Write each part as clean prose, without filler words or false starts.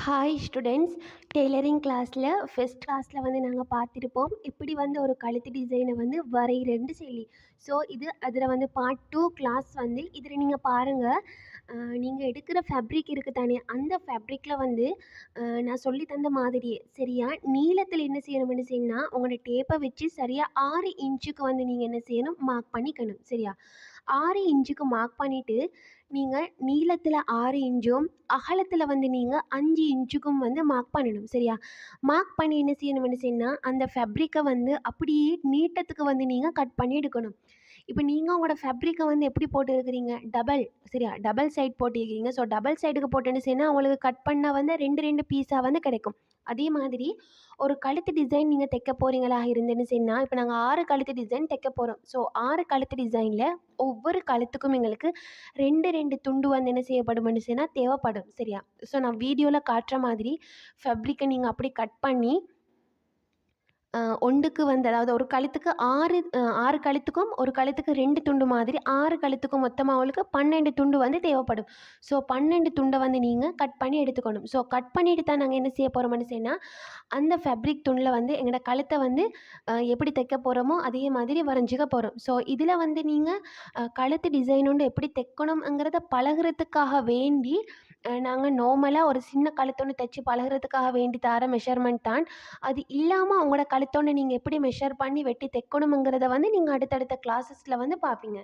Hi students. Tailoring கிளாஸில் first கிளாஸில் வந்து நாங்கள் பார்த்துருப்போம் இப்படி வந்து ஒரு கழுத்து டிசைனை வந்து வரைகிறேன்னு சொல்லி. ஸோ இது அதில் வந்து பார்ட் 2 கிளாஸ் வந்து இதில் நீங்கள் பாருங்கள். நீங்கள் எடுக்கிற ஃபேப்ரிக் இருக்குது தானே, அந்த ஃபேப்ரிக்கில் வந்து நான் சொல்லி தந்த மாதிரியே சரியா நீளத்தில் என்ன செய்யணும்னு செய்யணும்னா உங்களோட டேப்பை வச்சு சரியாக 6 இன்ச்சுக்கு வந்து நீங்கள் என்ன செய்யணும், மார்க் பண்ணிக்கணும். சரியா 6 இன்ச்சுக்கு மார்க் பண்ணிவிட்டு நீங்கள் நீளத்தில் 6 இன்ச்சும் அகலத்தில் வந்து நீங்கள் 5 இன்ச்சுக்கும் வந்து மார்க் பண்ணணும். சரியா மார்க் பண்ணி என்ன செய்யணும்னு செய்யணும்னா அந்த ஃபேப்ரிக்கை வந்து அப்படியே நீட்டத்துக்கு வந்து நீங்கள் கட் பண்ணி எடுக்கணும். இப்போ நீங்கள் உங்களோட ஃபேப்ரிக்கை வந்து எப்படி போட்டு இருக்கிறீங்க, சரியா டபுள் சைட் போட்டிருக்கீங்க. ஸோ டபுள் சைடுக்கு போட்டேன்னு செய்யணும் உங்களுக்கு கட் பண்ணால் வந்து ரெண்டு பீஸாக வந்து கிடைக்கும். அதே மாதிரி ஒரு கழுத்து டிசைன் நீங்கள் தைக்க போகிறீங்களா இருந்துன்னு சொன்னால், இப்போ நாங்கள் 6 கழுத்து டிசைன் தைக்க போகிறோம். ஸோ 6 கழுத்து டிசைனில் ஒவ்வொரு கழுத்துக்கும் எங்களுக்கு ரெண்டு துண்டு வந்து என்ன செய்யப்படும்னு சொன்னால் தேவைப்படும். சரியா ஸோ நான் வீடியோவில் காட்டுற மாதிரி ஃபேப்ரிக்கை நீங்கள் அப்படி கட் பண்ணி ஒன்றுக்கு வந்து அதாவது ஒரு கழுத்துக்கு 6 கழுத்துக்கும் ஒரு கழுத்துக்கு 2 துண்டு மாதிரி 6 கழுத்துக்கும் மொத்தமாக அவளுக்கு 12 துண்டு வந்து தேவைப்படும். ஸோ 12 துண்டை வந்து நீங்கள் கட் பண்ணி எடுத்துக்கணும். ஸோ கட் பண்ணிட்டு தான் நாங்கள் என்ன செய்ய போகிறோம்னு சொன்னால் அந்த ஃபேப்ரிக் துண்டில் வந்து எங்களோட கழுத்தை வந்து எப்படி தைக்க போகிறோமோ அதே மாதிரி வரைஞ்சிக்க போகிறோம். ஸோ இதில் வந்து நீங்கள் கழுத்து டிசைன் ஒன்று எப்படி தைக்கணுங்கிறத பழகிறதுக்காக வேண்டி நாங்கள் நார்மலாக ஒரு சின்ன கழுத்தொன்று தைச்சி பழகிறதுக்காக வேண்டி தர மெஷர்மெண்ட் தான். அது இல்லாமல் உங்களோட கழுத்தொன்று நீங்கள் எப்படி மெஷர் பண்ணி வெட்டி தைக்கணுங்கிறத வந்து நீங்கள் அடுத்தடுத்த கிளாஸஸில் வந்து பார்ப்பீங்க.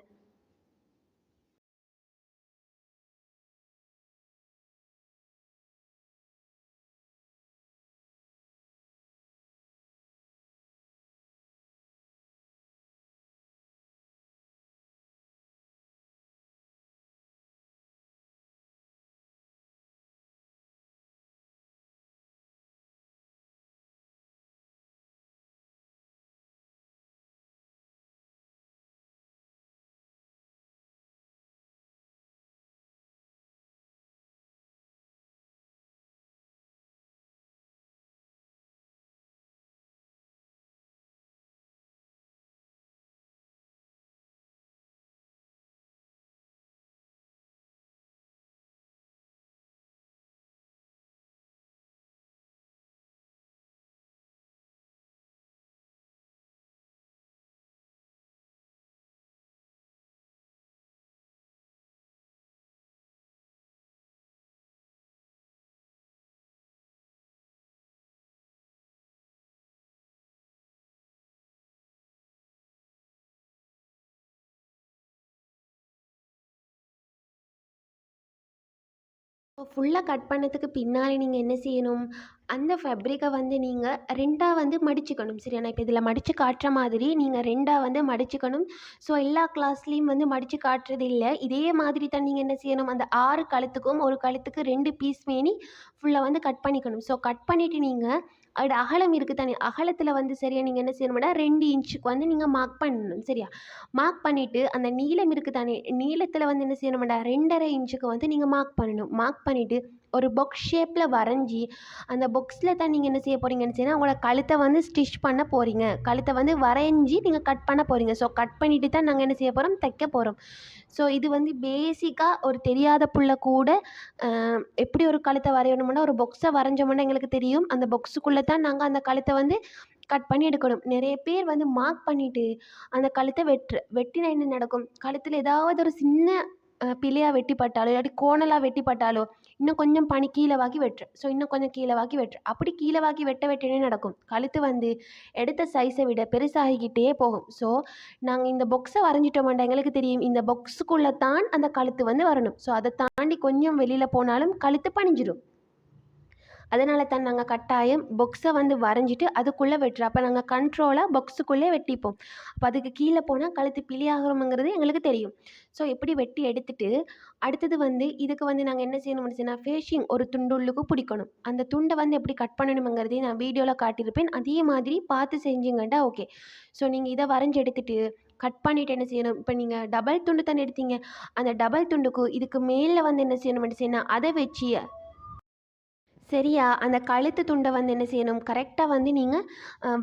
ஃபுல்லாக கட் பண்ணதுக்கு பின்னாடி நீங்கள் என்ன செய்யணும், அந்த ஃபேப்ரிக்கை வந்து நீங்கள் 2ஆக வந்து மடிச்சுக்கணும். சரியா நான் இப்போ இதில் மடித்து காட்டுற மாதிரி நீங்கள் 2ஆக வந்து மடிச்சுக்கணும். ஸோ எல்லா கிளாஸ்லேயும் வந்து மடித்து காட்டுறது இல்லை. இதே மாதிரி தான் நீங்கள் என்ன செய்யணும், அந்த 6 கழுத்துக்கும் ஒரு கழுத்துக்கு 2 பீஸ் மேனி ஃபுல்லாக வந்து கட் பண்ணிக்கணும். ஸோ கட் பண்ணிவிட்டு நீங்கள் அதோட அகலம் இருக்குது தானே, அகலத்தில் வந்து சரியா நீங்கள் என்ன செய்யணும்னா 2 இன்ச்சுக்கு வந்து நீங்கள் மார்க் பண்ணணும். சரியா மார்க் பண்ணிவிட்டு அந்த நீளம் இருக்குது தானே, நீளத்தில் வந்து என்ன செய்யணும்டா 2.5 இன்ச்சுக்கு வந்து நீங்கள் மார்க் பண்ணணும். மார்க் பண்ணிவிட்டு ஒரு பாக்ஸ் ஷேப்பில் வரைஞ்சி அந்த பாக்ஸில் தான் நீங்கள் என்ன செய்ய போகிறீங்கன்னு சொன்னால் உங்களோட கழுத்தை வந்து ஸ்டிச் பண்ண போகிறீங்க. கழுத்தை வந்து வரைஞ்சி நீங்கள் கட் பண்ண போகிறீங்க. ஸோ கட் பண்ணிவிட்டு தான் நாங்கள் என்ன செய்ய போகிறோம், தைக்க போகிறோம். ஸோ இது வந்து பேசிக்காக ஒரு தெரியாத புள்ள கூட எப்படி ஒரு கழுத்தை வரையணும்னா ஒரு பாக்ஸை வரைஞ்சோம்னா எங்களுக்கு தெரியும். அந்த பாக்ஸுக்குள்ளே தான் நாங்கள் அந்த கழுத்தை வந்து கட் பண்ணி எடுக்கணும். நிறைய பேர் வந்து மார்க் பண்ணிவிட்டு அந்த கழுத்தை வெட்டினா என்ன நடக்கும், கழுத்தில் ஏதாவது ஒரு சின்ன பிழையாக வெட்டிப்பட்டாலோ இல்லாட்டி கோணலாக வெட்டிப்பட்டாலோ இன்னும் கொஞ்சம் பனி கீழே வாக்கி வெட்டுற, ஸோ இன்னும் கொஞ்சம் கீழே வாக்கி வெட்டுற, அப்படி கீழே வாக்கி வெட்டனே நடக்கும். கழுத்து வந்து எடுத்த சைஸை விட பெருசாகிக்கிட்டே போகும். ஸோ நாங்கள் இந்த பாக்ஸை வரைஞ்சிட்டோம்டா எங்களுக்கு தெரியும் இந்த பாக்ஸுக்குள்ளே தான் அந்த கழுத்து வந்து வரணும். ஸோ அதை தாண்டி கொஞ்சம் வெளியில் போனாலும் கழுத்து பணிஞ்சிடும். அதனால தான் நாங்கள் கட்டாயம் பாக்ஸை வந்து வரைஞ்சிட்டு அதுக்குள்ளே வெட்டுறோம். அப்போ நாங்கள் கண்ட்ரோலாக பாக்ஸுக்குள்ளே வெட்டிப்போம். அப்போ அதுக்கு கீழே போனால் கழுத்து பிழியாகிறோம்ங்கிறது எங்களுக்கு தெரியும். ஸோ எப்படி வெட்டி எடுத்துட்டு அடுத்தது வந்து இதுக்கு வந்து நாங்கள் என்ன செய்யணும்னு சொன்னால் ஃபேஷிங் ஒரு துண்டுள்ளுக்கு பிடிக்கணும். அந்த துண்டை வந்து எப்படி கட் பண்ணணுங்கிறதையும் நான் வீடியோவில் காட்டியிருப்பேன். அதே மாதிரி பார்த்து செஞ்சுங்கண்டா ஓகே. ஸோ நீங்கள் இதை வரைஞ்சி எடுத்துகிட்டு கட் பண்ணிவிட்டு என்ன செய்யணும், இப்போ நீங்கள் டபுள் துண்டு தானே எடுத்தீங்க, அந்த டபுள் துண்டுக்கு இதுக்கு மேலே வந்து என்ன செய்யணும்னு சொன்னால் அதை வச்சு சரியா அந்த கழுத்து துண்டை வந்து என்ன செய்யணும், கரெக்டாக வந்து நீங்கள்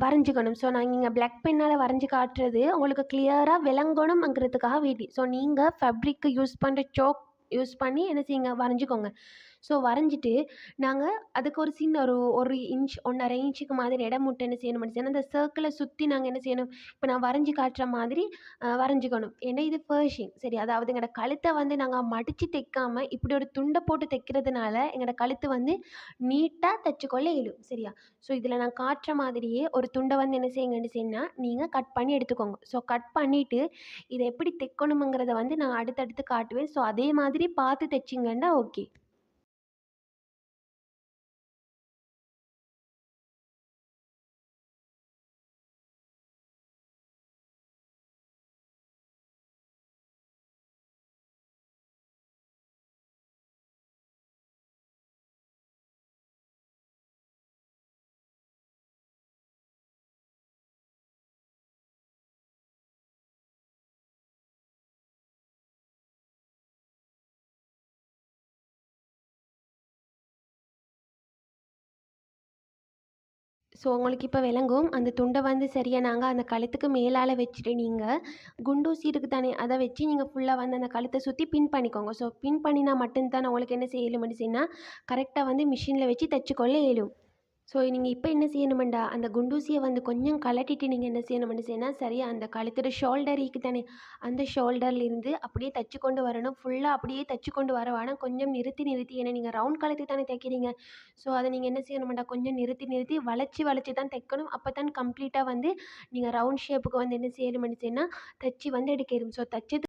வரைஞ்சிக்கணும். ஸோ நான் நீங்கள் பிளாக் பென்னால் வரைஞ்சி காட்டுறது உங்களுக்கு கிளியராக விளங்கணுங்கிறதுக்காக வேண்டி. ஸோ நீங்கள் ஃபேப்ரிக்கு யூஸ் பண்ணுற சாக் யூஸ் பண்ணி என்ன செய்யுங்க, வரைஞ்சிக்கோங்க. ஸோ வரைஞ்சிட்டு, நாங்க அதுக்கு ஒரு சின்ன ஒரு 1 இன்ச் 1 1/2 இன்ச்சுக்கு மாதிரி இடம் விட்டு என்ன செய்யணும் அப்டின்னு சொன்னா, அந்த சர்க்கிள சுத்தி நாங்க என்ன செய்யணும், இப்ப நான் வரைஞ்சு காட்டுற மாதிரி வரைஞ்சுக்கணும். ஏன்னா இது ஃபர்ஷிங் சரி. அதாவது எங்கட கழுத்த வந்து நாங்க மடிச்சு தைக்காம, இப்படி ஒரு துண்ட போட்டு தைக்கிறதுனால, எங்கட கழுத்து வந்து நீட்டா தச்சுக்கொள்ள இயலும். சரியா? ஸோ இதில நான் காட்டுற மாதிரியே ஒரு துண்ட வந்து என்ன செய்யுங்கன்னு சொன்னா, நீங்க கட் பண்ணி எடுத்துக்கோங்க. ஸோ கட் பண்ணிட்டு, இத எப்படி தைக்கணும்ங்கிறத வந்து நான் அடுத்தடுத்து காட்டுவேன். ஸோ அதே மாதிரி பார்த்து தைச்சீங்கன்னா ஓகே. ஸோ உங்களுக்கு இப்ப விளங்கும். அந்த துண்ட வந்து சரியா நாங்க அந்த கழுத்துக்கு மேலால வச்சுட்டு நீங்க குண்டூசி இருக்கு தானே, அத வச்சு நீங்க ஃபுல்லா வந்து அந்த கழுத்த சுத்தி பின் பண்ணிக்கோங்க. ஸோ பின் பண்ணினா மட்டும் தான் உங்களுக்கு என்ன செய்ய இயலும் அப்டின்னு சொன்னா, கரெக்ட்டா வந்து மிஷின்ல வச்சு தச்சுக்கொள்ள இயலும். ஸோ நீங்க இப்ப என்ன செய்யணுமெண்டா, அந்த குண்டூசிய வந்து கொஞ்சம் கழட்டிட்டு நீங்க என்ன செய்யணும்னு சொன்னா, சரியா அந்த கழுத்தோட ஷோல்டர் இருக்கு தானே, அந்த ஷோல்டர்ல இருந்து அப்படியே தச்சு கொண்டு வரணும். ஃபுல்லா அப்படியே தச்சு கொண்டு வர வேணாம். கொஞ்சம் நிறுத்தி, நிறுத்தி ஏன்னா நீங்க ரவுண்ட் கழுத்து தானே தைக்கிறீங்க. ஸோ அத நீங்க என்ன செய்யணுமெண்டா, கொஞ்சம் நிறுத்தி, நிறுத்தி வளைச்சு, வளைச்சு தான் தைக்கணும். அப்பதான் கம்ப்ளீட்டா வந்து நீங்க ரவுண்ட் ஷேப்புக்கு வந்து என்ன செய்யணும்னு சொன்னா, தச்சு வந்து எடுக்க இயலும். ஸோ தச்சது